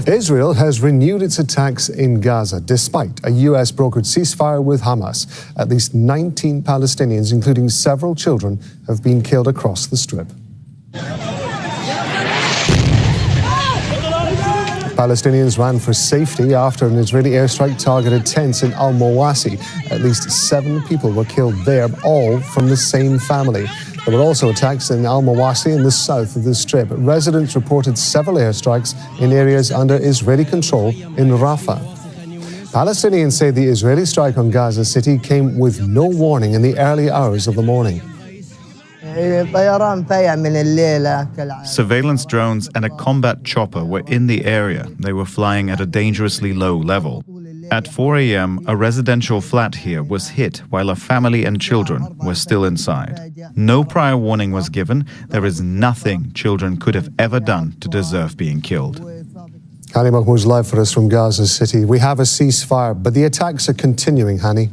Israel has renewed its attacks in Gaza despite a U.S.-brokered ceasefire with Hamas. At least 19 Palestinians, including several children, have been killed across the Strip. Palestinians ran for safety after an Israeli airstrike targeted tents in Al-Mawasi. At least 7 people were killed there, all from the same family. There were also attacks in Al-Mawasi in the south of the Strip. Residents reported several airstrikes in areas under Israeli control in Rafah. Palestinians say the Israeli strike on Gaza City came with no warning in the early hours of the morning. Surveillance drones and a combat chopper were in the area. They were flying at a dangerously low level. At 4 a.m., a residential flat here was hit while a family and children were still inside. No prior warning was given. There is nothing children could have ever done to deserve being killed. Hani Mahmoud's live for us from Gaza City. We have a ceasefire, but the attacks are continuing, Hani.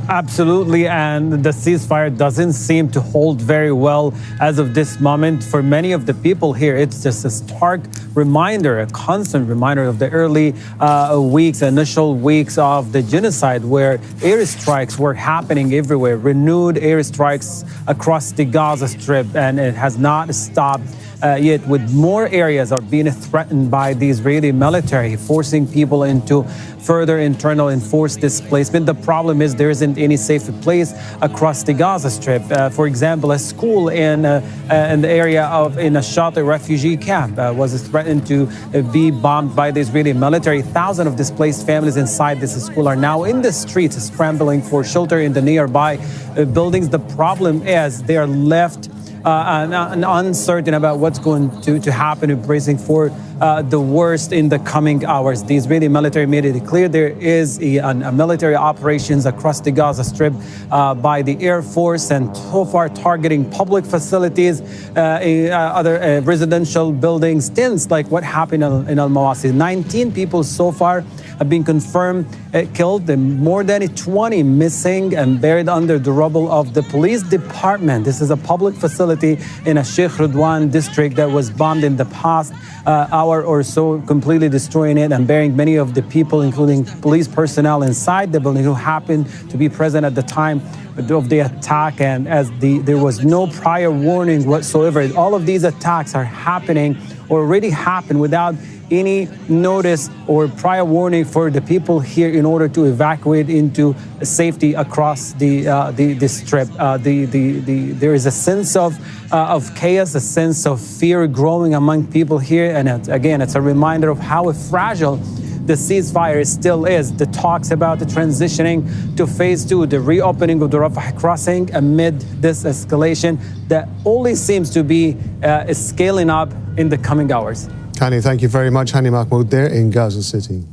Absolutely, and the ceasefire doesn't seem to hold very well as of this moment. For many of the people here, it's just a stark reminder, a constant reminder of the early initial weeks of the genocide, where airstrikes were happening everywhere, renewed airstrikes across the Gaza Strip, and it has not stopped yet, with more areas are being threatened by the Israeli military, forcing people into further internal enforced displacement. The problem is there isn't any safe place across the Gaza Strip. For example, a school in the area of a Shati refugee camp was threatened to be bombed by the Israeli military. Thousands of displaced families inside this school are now in the streets scrambling for shelter in the nearby buildings. The problem is they are left and uncertain about what's going to happen, and bracing for the worst in the coming hours. The Israeli military made it clear there is a military operations across the Gaza Strip by the Air Force, and so far targeting public facilities, other residential buildings, tents, like what happened in Al-Mawasi. 19 people so far have been confirmed killed, and more than 20 missing and buried under the rubble of the police department. This is a public facility in a Sheikh Ridwan district that was bombed in the past hour or so, completely destroying it and burying many of the people, including police personnel inside the building who happened to be present at the time of the attack. And as there was no prior warning whatsoever, all of these attacks are happening, or already happened, without any notice or prior warning for the people here in order to evacuate into safety across the strip. There is a sense of chaos, a sense of fear growing among people here, and again, it's a reminder of how fragile the ceasefire still is. The talks about the transitioning to phase 2, the reopening of the Rafah crossing amid this escalation that only seems to be scaling up in the coming hours. Hani, thank you very much. Hani Mahmoud there in Gaza City.